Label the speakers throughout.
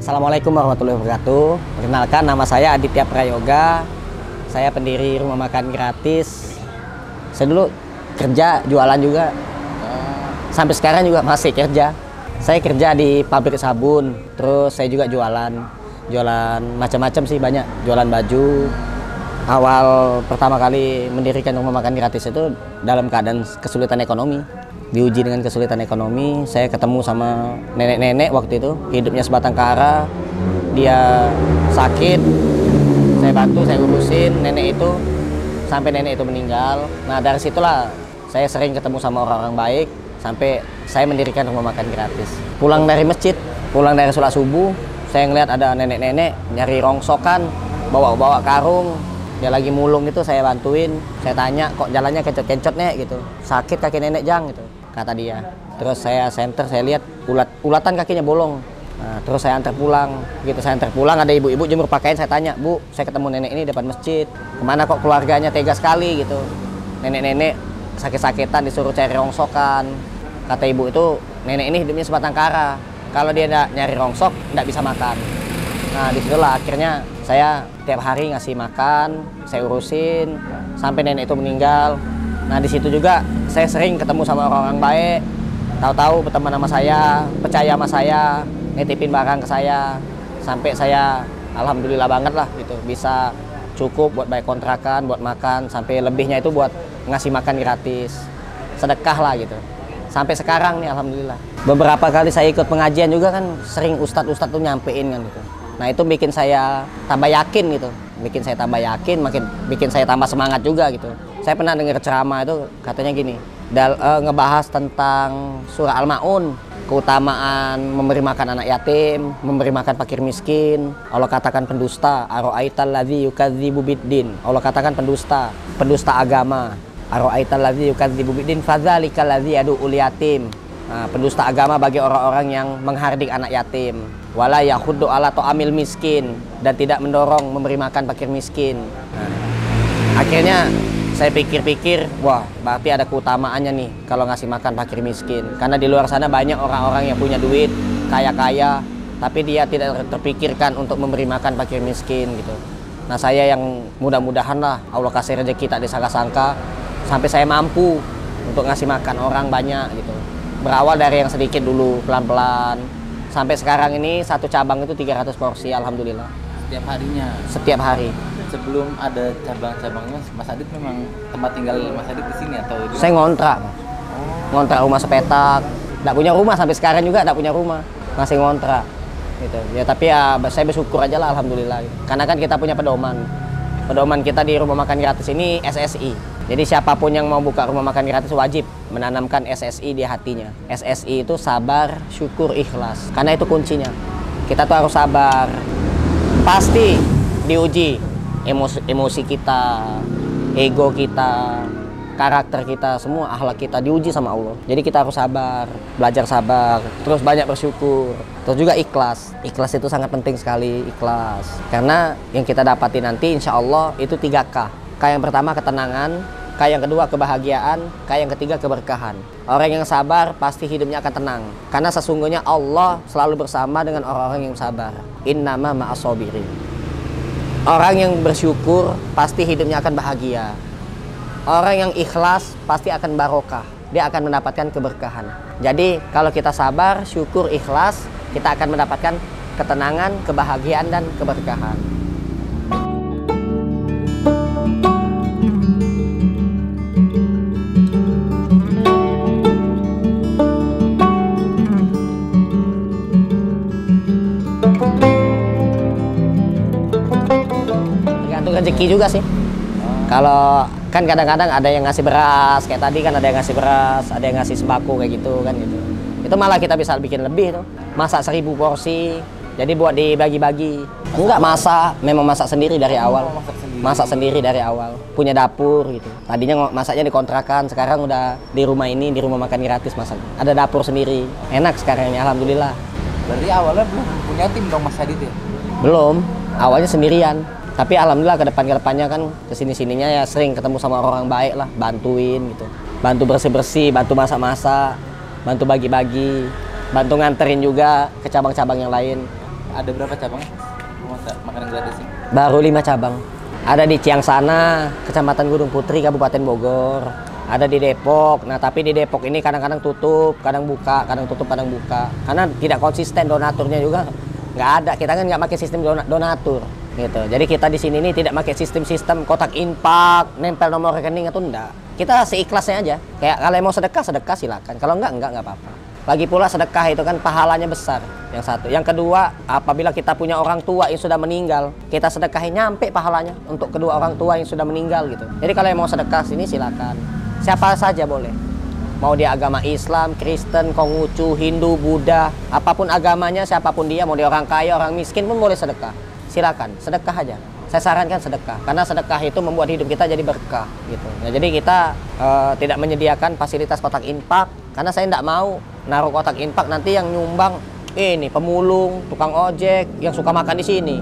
Speaker 1: Assalamualaikum warahmatullahi wabarakatuh. Perkenalkan, nama saya Aditya Prayoga. Saya pendiri rumah makan gratis. Saya dulu kerja jualan juga. Sampai sekarang juga masih kerja. Saya kerja di pabrik sabun. Terus saya juga jualan macam-macam sih, banyak. Jualan baju. Awal pertama kali mendirikan rumah makan gratis itu dalam keadaan kesulitan ekonomi. Diuji dengan kesulitan ekonomi, saya ketemu sama nenek-nenek waktu itu, hidupnya sebatang kara. Dia sakit, saya bantu, saya urusin nenek itu sampai nenek itu meninggal. Nah, dari situlah saya sering ketemu sama orang-orang baik sampai saya mendirikan rumah makan gratis. Pulang dari masjid, pulang dari sholat subuh, saya ngeliat ada nenek-nenek nyari rongsokan, bawa-bawa karung. Dia lagi mulung itu, saya bantuin. Saya tanya, kok jalannya kencot-kencot nek gitu. Sakit kaki nenek Jang gitu, kata dia. Terus saya senter, saya lihat ulatan kakinya bolong. Nah, terus saya antar pulang. Begitu saya antar pulang, ada ibu-ibu jemur pakaian. Saya tanya, Bu, saya ketemu nenek ini depan masjid. Kemana kok keluarganya tega sekali gitu. Nenek-nenek sakit-sakitan disuruh cari rongsokan. Kata ibu itu, nenek ini hidupnya sebatang kara. Kalau dia nggak nyari rongsok, nggak bisa makan. Nah, disitulah akhirnya saya tiap hari ngasih makan, saya urusin sampai nenek itu meninggal. Nah, di situ juga saya sering ketemu sama orang-orang baik. Tahu-tahu berteman sama saya, percaya sama saya, nitipin barang ke saya. Sampai saya alhamdulillah banget lah gitu, bisa cukup buat bayar kontrakan, buat makan, sampai lebihnya itu buat ngasih makan gratis. Sedekah lah gitu. Sampai sekarang nih alhamdulillah. Beberapa kali saya ikut pengajian juga kan sering ustadz-ustadz tuh nyampein kan gitu. Nah, itu bikin saya tambah yakin gitu. Bikin saya tambah yakin, makin bikin saya tambah semangat juga gitu. Saya pernah dengar ceramah itu katanya gini, ngebahas tentang surah Al-Maun, keutamaan memberi makan anak yatim, memberi makan fakir miskin. Allah katakan pendusta, ara'aital ladzi yukadzibu biddin. Allah katakan pendusta agama. Ara'aital ladzi yukadzibu biddin fadzalikal ladzi yad'ul yatim. Nah, pendusta agama bagi orang-orang yang menghardik anak yatim. Wala yahuddu ala ta'amil miskin, dan tidak mendorong memberi makan fakir miskin. Nah, akhirnya saya pikir-pikir, wah berarti ada keutamaannya nih kalau ngasih makan fakir miskin. Karena di luar sana banyak orang-orang yang punya duit, kaya-kaya, tapi dia tidak terpikirkan untuk memberi makan fakir miskin gitu. Nah, saya yang mudah-mudahan lah Allah kasih rezeki tak disangka-sangka sampai saya mampu untuk ngasih makan orang banyak gitu. Berawal dari yang sedikit dulu, pelan-pelan. Sampai sekarang ini satu cabang itu 300 porsi, alhamdulillah.
Speaker 2: Setiap harinya?
Speaker 1: Setiap hari.
Speaker 2: Sebelum ada cabang-cabangnya, Mas Adit memang tempat tinggal Mas Adit di sini atau?
Speaker 1: Saya ngontrak. Ngontrak rumah sepetak. Nggak punya rumah sampai sekarang juga, nggak punya rumah. Masih ngontrak. Gitu. Ya, tapi ya saya bersyukur aja lah, alhamdulillah. Karena kan kita punya pedoman. Pedoman kita di rumah makan gratis ini SSI. Jadi siapapun yang mau buka rumah makan gratis wajib menanamkan SSI di hatinya. SSI itu sabar, syukur, ikhlas. Karena itu kuncinya. Kita tuh harus sabar. Pasti diuji emosi kita, ego kita, karakter kita, semua akhlak kita diuji sama Allah. Jadi kita harus sabar, belajar sabar, terus banyak bersyukur. Terus juga ikhlas. Ikhlas itu sangat penting sekali, ikhlas. Karena yang kita dapati nanti insya Allah itu 3K. K yang pertama ketenangan, K yang kedua kebahagiaan, K yang ketiga keberkahan. Orang yang sabar pasti hidupnya akan tenang. Karena sesungguhnya Allah selalu bersama dengan orang-orang yang sabar. Innama ma'as-sabirin. Orang yang bersyukur pasti hidupnya akan bahagia. Orang yang ikhlas pasti akan barokah. Dia akan mendapatkan keberkahan. Jadi kalau kita sabar, syukur, ikhlas, kita akan mendapatkan ketenangan, kebahagiaan, dan keberkahan. Rezeki juga sih. Kalau kan kadang-kadang ada yang ngasih beras, kayak tadi kan ada yang ngasih beras, ada yang ngasih sembako kayak gitu kan gitu. Itu malah kita bisa bikin lebih tuh. Masak 1000 porsi, jadi buat dibagi-bagi. Enggak masak, memang masak sendiri dari awal. Masak sendiri dari awal. Punya dapur gitu. Tadinya masaknya di kontrakan, sekarang udah di rumah ini, di rumah makan gratis masak. Ada dapur sendiri. Enak sekarang ini, alhamdulillah.
Speaker 2: Berarti awalnya belum punya tim dong Mas Adit ya?
Speaker 1: Belum, awalnya sendirian. Tapi alhamdulillah kedepannya kan kesini-sininya ya sering ketemu sama orang baik lah, bantuin gitu. Bantu bersih-bersih, bantu masak-masak, bantu bagi-bagi, bantu nganterin juga ke cabang-cabang yang lain.
Speaker 2: Ada berapa cabang rumah makanan gratis ini?
Speaker 1: Baru 5 cabang. Ada di Ciangsana, Kecamatan Gunung Putri, Kabupaten Bogor. Ada di Depok. Nah, tapi di Depok ini kadang-kadang tutup, kadang buka, kadang tutup, kadang buka. Karena tidak konsisten donaturnya juga nggak ada. Kita kan nggak pakai sistem donatur gitu. Jadi kita di sini ini tidak pakai sistem kotak infak, nempel nomor rekening atau enggak. Kita seikhlasnya aja. Kayak kalau mau sedekah silakan. Kalau enggak apa-apa. Lagi pula sedekah itu kan pahalanya besar. Yang satu. Yang kedua, apabila kita punya orang tua yang sudah meninggal, kita sedekahin nyampe pahalanya untuk kedua orang tua yang sudah meninggal gitu. Jadi kalau yang mau sedekah sini silakan. Siapa saja boleh. Mau dia agama Islam, Kristen, Konghucu, Hindu, Buddha, apapun agamanya, siapapun dia, mau dia orang kaya, orang miskin pun boleh sedekah. Silakan, sedekah aja. Saya sarankan sedekah, karena sedekah itu membuat hidup kita jadi berkah gitu. Nah, jadi kita tidak menyediakan fasilitas kotak infak, karena saya tidak mau naruh kotak infak nanti yang nyumbang ini pemulung, tukang ojek yang suka makan di sini.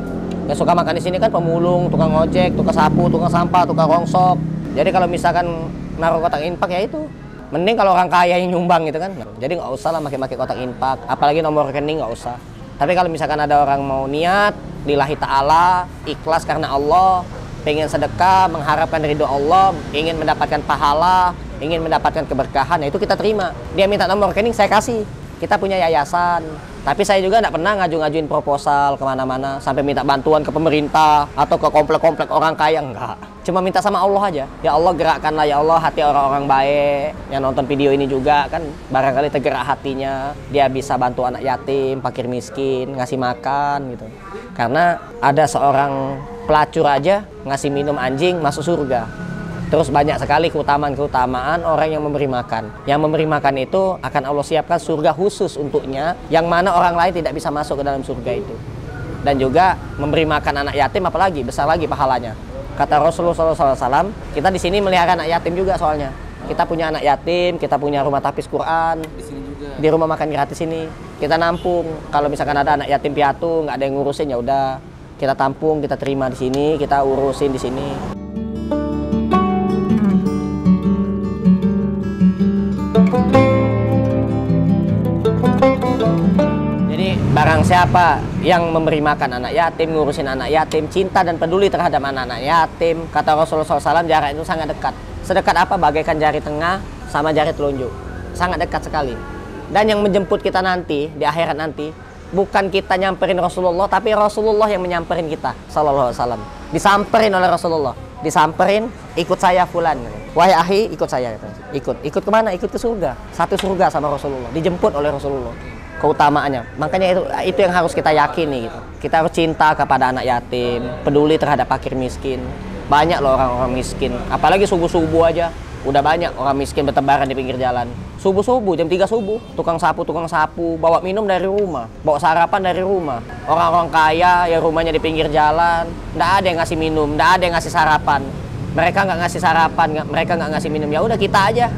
Speaker 1: Yang suka makan di sini kan pemulung, tukang ojek, tukang sapu, tukang sampah, tukang rongsok. Jadi kalau misalkan naruh kotak infak ya itu, mending kalau orang kaya yang nyumbang gitu kan. Jadi nggak usah lah pakai kotak infak, apalagi nomor rekening nggak usah. Tapi kalau misalkan ada orang mau niat lillahi ta'ala, ikhlas karena Allah, pengen sedekah, mengharapkan ridho Allah, ingin mendapatkan pahala, ingin mendapatkan keberkahan, ya itu kita terima. Dia minta nomor rekening, saya kasih. Kita punya yayasan. Tapi saya juga tidak pernah ngajuin proposal kemana-mana sampai minta bantuan ke pemerintah atau ke komplek-komplek orang kaya, enggak. Cuma minta sama Allah aja. Ya Allah, gerakkanlah ya Allah hati orang-orang baik yang nonton video ini juga kan barangkali tergerak hatinya, dia bisa bantu anak yatim, fakir miskin, ngasih makan gitu. Karena ada seorang pelacur aja ngasih minum anjing masuk surga. Terus banyak sekali keutamaan-keutamaan orang yang memberi makan. Yang memberi makan itu akan Allah siapkan surga khusus untuknya, yang mana orang lain tidak bisa masuk ke dalam surga itu. Dan juga memberi makan anak yatim, apalagi besar lagi pahalanya. Kata Rasulullah SAW, kita di sini melihara anak yatim juga soalnya. Kita punya anak yatim, kita punya rumah tahfiz Quran.
Speaker 2: Di sini juga.
Speaker 1: Di rumah makan gratis ini kita nampung. Kalau misalkan ada anak yatim piatu nggak ada yang ngurusin, ya udah kita tampung, kita terima di sini, kita urusin di sini. Barang siapa yang memberi makan anak yatim, ngurusin anak yatim, cinta dan peduli terhadap anak-anak yatim, kata Rasulullah SAW, jarak itu sangat dekat. Sedekat apa? Bagaikan jari tengah sama jari telunjuk. Sangat dekat sekali. Dan yang menjemput kita nanti, di akhirat nanti, bukan kita nyamperin Rasulullah, tapi Rasulullah yang menyamperin kita, sallallahu alaihi wasallam. Disamperin oleh Rasulullah. Disamperin, ikut saya fulan. Wahai akhi, ikut saya. Ikut kemana? Ikut ke surga. Satu surga sama Rasulullah. Dijemput oleh Rasulullah. Keutamaannya, makanya itu yang harus kita yakini gitu. Kita harus cinta kepada anak yatim, peduli terhadap fakir miskin. Banyak loh orang-orang miskin, apalagi subuh-subuh aja udah banyak orang miskin bertebaran di pinggir jalan. Subuh-subuh jam 3 subuh, tukang sapu bawa minum dari rumah, bawa sarapan dari rumah. Orang-orang kaya yang rumahnya di pinggir jalan, nggak ada yang ngasih minum, nggak ada yang ngasih sarapan. Mereka nggak ngasih sarapan, mereka nggak ngasih minum. Ya udah kita aja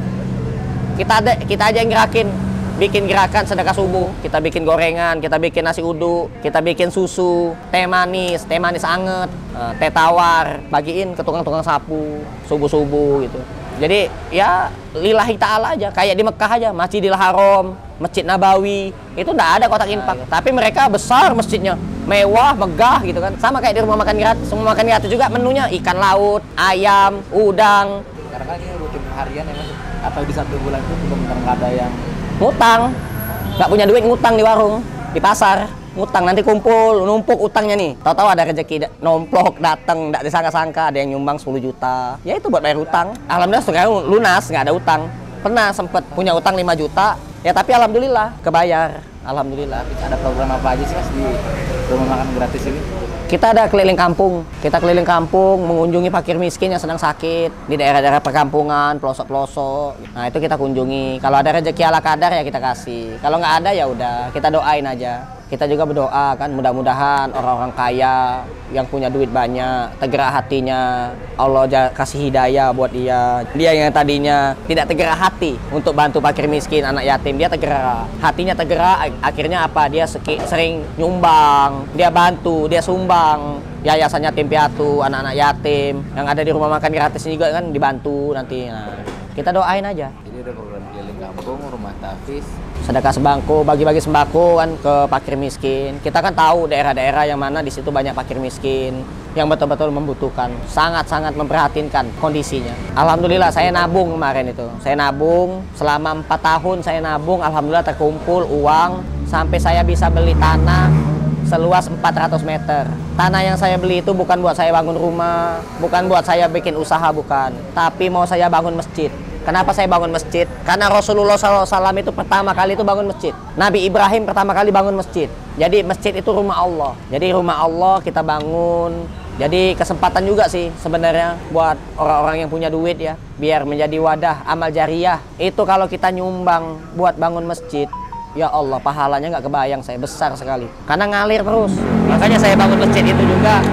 Speaker 1: yang gerakin. Bikin gerakan sedekah subuh, kita bikin gorengan, kita bikin nasi uduk, kita bikin susu, teh manis anget, teh tawar, bagiin ke tukang-tukang sapu, subuh-subuh gitu. Jadi ya lillahi ta'ala aja, kayak di Mekah aja, Masjidil Haram, Masjid Nabawi, itu nggak ada kotak infak. Tapi mereka besar masjidnya, mewah, megah gitu kan. Sama kayak di rumah makan gratis, semua makan gratis juga menunya ikan laut, ayam, udang.
Speaker 2: Karena kan ini rutin harian ya Mas, atau di 1 bulan itu benar-benar nggak ada yang
Speaker 1: ngutang, nggak punya duit ngutang di warung, di pasar, ngutang nanti kumpul, numpuk utangnya nih. Tahu-tahu ada rezeki nomplok datang, nggak disangka-sangka ada yang nyumbang 10 juta. Ya itu buat bayar utang. Alhamdulillah sekarang lunas, nggak ada utang. Pernah sempet punya utang 5 juta, ya tapi alhamdulillah kebayar. Alhamdulillah.
Speaker 2: Ada program apa aja sih Mas di rumah makan gratis ini?
Speaker 1: Kita ada keliling kampung. Kita keliling kampung, mengunjungi fakir miskin yang sedang sakit di daerah-daerah perkampungan, pelosok-pelosok. Nah, itu kita kunjungi. Kalau ada rezeki ala kadar ya kita kasih. Kalau nggak ada ya udah, kita doain aja. Kita juga berdoa kan, mudah-mudahan orang-orang kaya yang punya duit banyak, tergerak hatinya, Allah kasih hidayah buat dia. Dia yang tadinya tidak tergerak hati untuk bantu fakir miskin, anak yatim, dia tergerak. Hatinya tergerak, akhirnya apa? Dia sering nyumbang, dia bantu, dia sumbang. Yayasan yatim piatu, anak-anak yatim yang ada di rumah makan gratis ini juga kan dibantu nanti. Nah, kita doain aja.
Speaker 2: Jadi ada program keliling kampung sembako, rumah tafis.
Speaker 1: Sedekah sembako, bagi-bagi sembako kan ke fakir miskin. Kita kan tahu daerah-daerah yang mana di situ banyak fakir miskin yang betul-betul membutuhkan, sangat-sangat memprihatinkan kondisinya. Alhamdulillah saya nabung kemarin itu. Saya nabung selama 4 tahun, saya nabung, alhamdulillah terkumpul uang sampai saya bisa beli tanah seluas 400 meter. Tanah yang saya beli itu bukan buat saya bangun rumah, bukan buat saya bikin usaha, bukan. Tapi mau saya bangun masjid. Kenapa saya bangun masjid? Karena Rasulullah SAW itu pertama kali itu bangun masjid. Nabi Ibrahim pertama kali bangun masjid. Jadi masjid itu rumah Allah. Jadi rumah Allah kita bangun. Jadi kesempatan juga sih sebenarnya buat orang-orang yang punya duit ya. Biar menjadi wadah amal jariah. Itu kalau kita nyumbang buat bangun masjid, ya Allah, pahalanya nggak kebayang saya, besar sekali. Karena ngalir terus. Makanya saya bangun masjid itu juga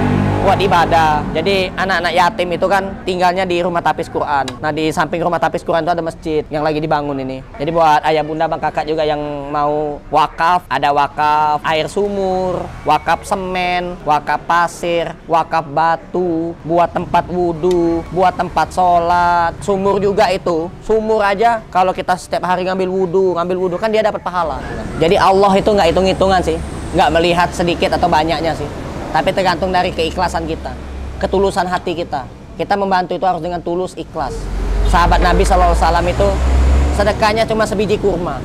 Speaker 1: buat ibadah. Jadi anak-anak yatim itu kan tinggalnya di rumah tapis Quran. Nah di samping rumah tapis Quran itu ada masjid yang lagi dibangun ini. Jadi buat ayah bunda bang kakak juga yang mau wakaf, ada wakaf air sumur, wakaf semen, wakaf pasir, wakaf batu, buat tempat wudhu, buat tempat sholat. Sumur juga itu, sumur aja kalau kita setiap hari ngambil wudhu kan dia dapat pahala. Jadi Allah itu nggak hitung-hitungan sih, nggak melihat sedikit atau banyaknya sih. Tapi tergantung dari keikhlasan kita, ketulusan hati kita. Kita membantu itu harus dengan tulus, ikhlas. Sahabat Nabi SAW itu sedekahnya cuma sebiji kurma.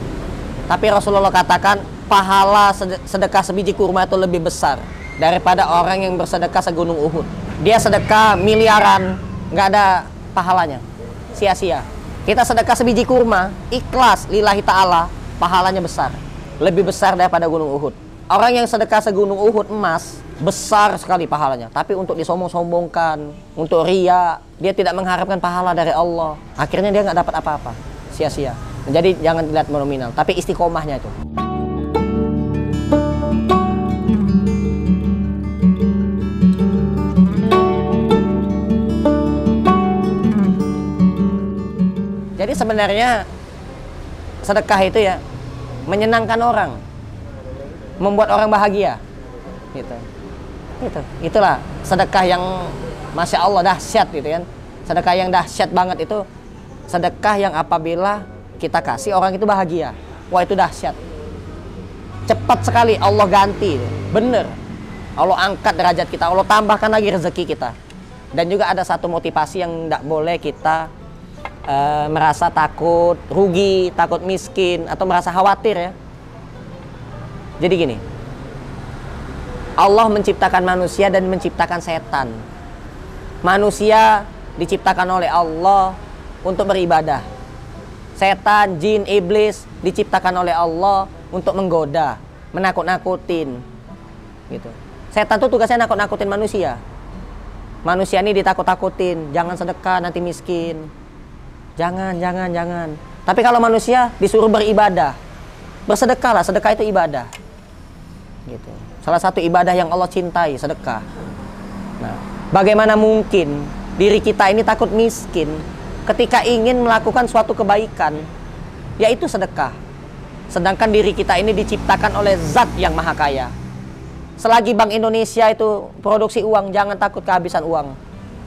Speaker 1: Tapi Rasulullah katakan pahala sedekah sebiji kurma itu lebih besar daripada orang yang bersedekah segunung Uhud. Dia sedekah miliaran, nggak ada pahalanya, sia-sia. Kita sedekah sebiji kurma, ikhlas, lillahi ta'ala, pahalanya besar. Lebih besar daripada gunung Uhud. Orang yang sedekah segunung Uhud emas, besar sekali pahalanya. Tapi untuk disombong-sombongkan, untuk ria, dia tidak mengharapkan pahala dari Allah. Akhirnya dia nggak dapat apa-apa, sia-sia. Jadi jangan dilihat nominal, tapi istiqomahnya itu. Jadi sebenarnya sedekah itu ya menyenangkan orang, membuat orang bahagia, gitu. Itulah sedekah yang masya Allah dahsyat gitu kan. Sedekah yang dahsyat banget itu sedekah yang apabila kita kasih orang itu bahagia. Wah itu dahsyat. Cepat sekali Allah ganti, bener. Allah angkat derajat kita, Allah tambahkan lagi rezeki kita. Dan juga ada satu motivasi yang tidak boleh kita merasa takut rugi, takut miskin atau merasa khawatir ya. Jadi gini, Allah menciptakan manusia dan menciptakan setan. Manusia diciptakan oleh Allah untuk beribadah. Setan, jin, iblis diciptakan oleh Allah untuk menggoda, menakut-nakutin. Gitu. Setan tuh tugasnya nakut-nakutin manusia. Manusia ini ditakut-takutin, jangan sedekah nanti miskin. Jangan. Tapi kalau manusia disuruh beribadah, bersedekahlah, sedekah itu ibadah. Gitu. Salah satu ibadah yang Allah cintai, sedekah. Nah, bagaimana mungkin diri kita ini takut miskin ketika ingin melakukan suatu kebaikan, yaitu sedekah. Sedangkan diri kita ini diciptakan oleh Zat yang Maha Kaya. Selagi Bank Indonesia itu produksi uang, jangan takut kehabisan uang.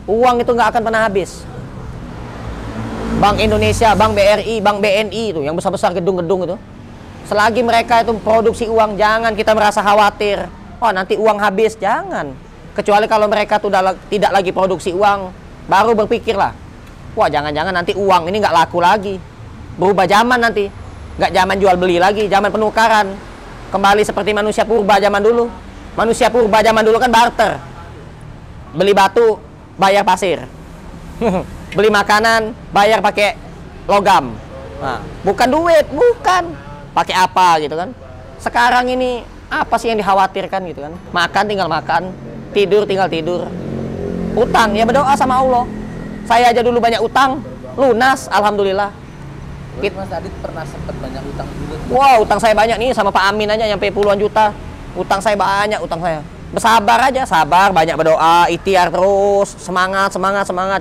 Speaker 1: Uang itu nggak akan pernah habis. Bank Indonesia, Bank BRI, Bank BNI itu yang besar-besar gedung-gedung itu. Selagi mereka itu produksi uang, jangan kita merasa khawatir. Oh nanti uang habis, jangan. Kecuali kalau mereka tuh tidak lagi produksi uang, baru berpikirlah. Wah jangan-jangan nanti uang ini nggak laku lagi. Berubah zaman nanti. Nggak zaman jual beli lagi, zaman penukaran. Kembali seperti manusia purba zaman dulu. Manusia purba zaman dulu kan barter. Beli batu, bayar pasir. Beli makanan, bayar pakai logam. Nah, bukan duit, bukan. Pakai apa gitu kan. Sekarang ini apa sih yang dikhawatirkan gitu kan. Makan tinggal makan, tidur tinggal tidur. Utang ya berdoa sama Allah. Saya aja dulu banyak utang, lunas alhamdulillah.
Speaker 2: Mas Adit pernah sempat banyak utang juga.
Speaker 1: Wow, utang saya banyak nih sama Pak Amin aja nyampe puluhan juta. Utang saya banyak, utang saya. Bersabar aja, sabar, banyak berdoa, ikhtiar terus, semangat,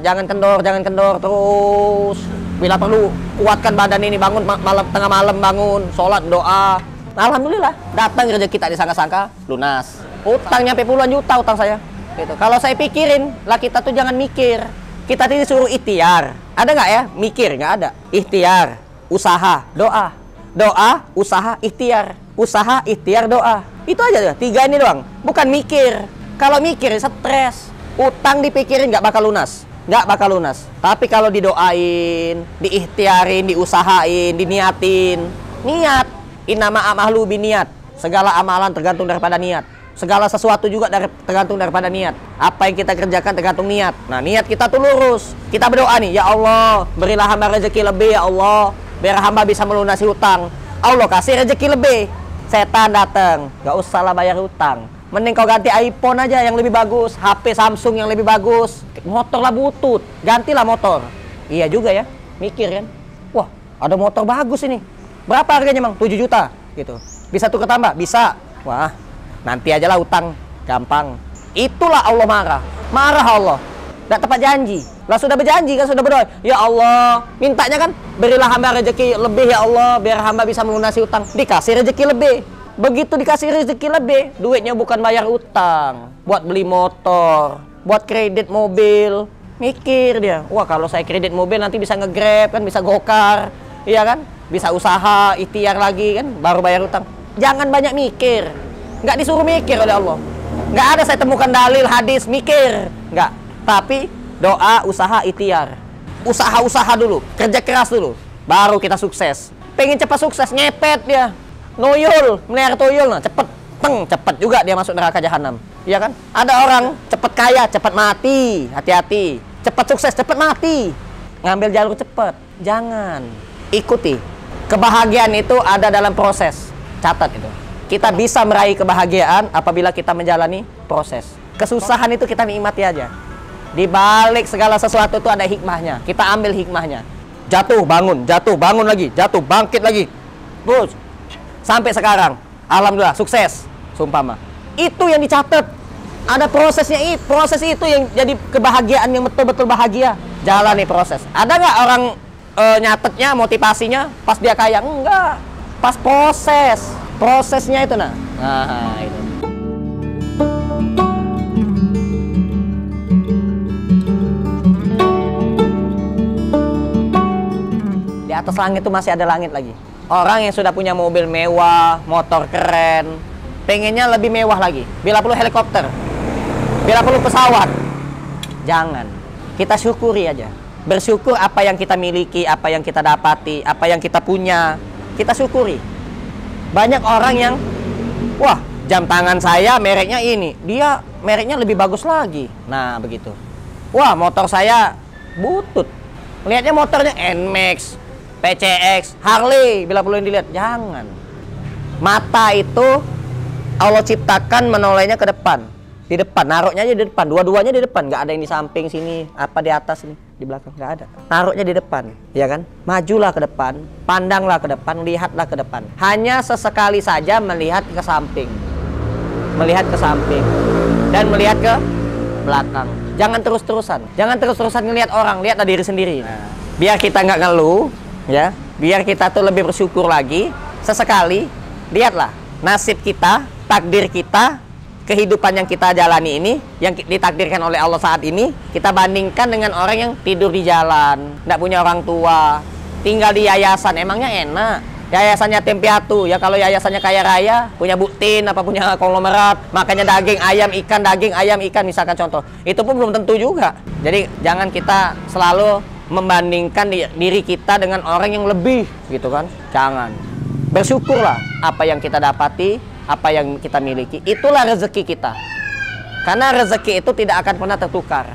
Speaker 1: jangan kendor terus. Bila perlu kuatkan badan ini, bangun tengah malam bangun, sholat, doa. Nah, alhamdulillah, datang rezeki tak disangka-sangka, lunas. Utang nyampe puluhan juta utang saya. Gitu. Kalau saya pikirin, lah kita tuh jangan mikir. Kita disuruh ikhtiar. Ada nggak ya? Mikir nggak ada. Ikhtiar, usaha, doa. Doa, usaha, ikhtiar. Usaha, ikhtiar, doa. Itu aja tuh, 3 ini doang. Bukan mikir. Kalau mikir stres. Utang dipikirin nggak bakal lunas. Nggak bakal lunas. Tapi kalau didoain, diikhtiarin, diusahain, diniatin. Niat. Innama a'malu biniat. Segala amalan tergantung daripada niat. Segala sesuatu juga tergantung daripada niat. Apa yang kita kerjakan tergantung niat. Nah, niat kita tuh lurus. Kita berdoa nih, ya Allah, berilah hamba rezeki lebih ya Allah, biar hamba bisa melunasi hutang. Allah kasih rezeki lebih. Setan datang, gak usah lah bayar hutang. Mending kau ganti iPhone aja yang lebih bagus, HP Samsung yang lebih bagus, motor lah butut, gantilah motor. Iya juga ya, mikir kan. Wah, ada motor bagus ini. Berapa harganya, Mang? 7 juta gitu. Bisa tukar tambah? Bisa. Wah, nanti aja lah utang, gampang. Itulah Allah marah. Marah Allah. Gak tepat janji. Lah sudah berjanji kan, sudah berdoa. Ya Allah, mintanya kan, berilah hamba rezeki lebih ya Allah, biar hamba bisa melunasi utang. Dikasih rezeki lebih. Begitu dikasih rezeki lebih, duitnya bukan bayar utang, buat beli motor, buat kredit mobil. Mikir dia, wah kalau saya kredit mobil nanti bisa nge-Grab kan, bisa gokar, iya kan? Bisa usaha, ikhtiar lagi kan, baru bayar utang. Jangan banyak mikir. Nggak disuruh mikir oleh Allah. Nggak ada saya temukan dalil hadis mikir. Nggak. Tapi doa, usaha, ikhtiar. Usaha-usaha dulu, kerja keras dulu, baru kita sukses. Pengen cepat sukses, ngepet dia. Noyol, melihara toyol, nah cepet, cepet juga dia masuk neraka jahanam. Iya kan? Ada orang cepet kaya, cepet mati, hati-hati. Cepet sukses, cepet mati. Ngambil jalur cepet, jangan. Ikuti. Kebahagiaan itu ada dalam proses. Catat itu. Kita bisa meraih kebahagiaan apabila kita menjalani proses. Kesusahan itu kita nikmati aja. Di balik segala sesuatu itu ada hikmahnya. Kita ambil hikmahnya. Jatuh, bangun lagi, jatuh, bangkit lagi. Terus sampai sekarang, alhamdulillah sukses. Sumpama. Itu yang dicatat. Ada prosesnya itu, proses itu yang jadi kebahagiaan yang betul-betul bahagia. Jalani proses. Ada nggak orang nyatetnya, motivasinya pas dia kaya? Enggak. Pas prosesnya itu nah itu. Di atas langit itu masih ada langit lagi. Orang yang sudah punya mobil mewah, motor keren, pengennya lebih mewah lagi. Bila perlu helikopter, bila perlu pesawat. Jangan. Kita syukuri aja. Bersyukur apa yang kita miliki, apa yang kita dapati, apa yang kita punya. Kita syukuri. Banyak orang yang, wah, jam tangan saya mereknya ini, dia mereknya lebih bagus lagi. Nah, begitu. Wah, motor saya butut. Lihatnya motornya NMAX, PCX, Harley, bila perlu dilihat. Jangan. Mata itu Allah ciptakan menolehnya ke depan. Di depan, naruhnya aja di depan. Dua-duanya di depan. Nggak ada yang di samping sini, apa di atas nih, di belakang. Nggak ada. Naruhnya di depan, ya kan? Majulah ke depan, pandanglah ke depan, lihatlah ke depan. Hanya sesekali saja melihat ke samping. Melihat ke samping. Dan melihat ke belakang. Jangan terus-terusan. Jangan terus-terusan ngelihat orang, lihatlah diri sendiri. Biar kita nggak ngeluh, ya, biar kita tuh lebih bersyukur lagi. Sesekali lihatlah nasib kita, takdir kita, kehidupan yang kita jalani ini, yang ditakdirkan oleh Allah saat ini, kita bandingkan dengan orang yang tidur di jalan, nggak punya orang tua, tinggal di yayasan. Emangnya enak? Yayasannya yatim piatu, ya kalau yayasannya kaya raya, punya buktin, apa punya konglomerat, makanya daging ayam ikan, misalkan contoh, itu pun belum tentu juga. Jadi jangan kita selalu membandingkan diri kita dengan orang yang lebih, gitu kan? Jangan. Bersyukurlah apa yang kita dapati, apa yang kita miliki. Itulah rezeki kita. Karena rezeki itu tidak akan pernah tertukar.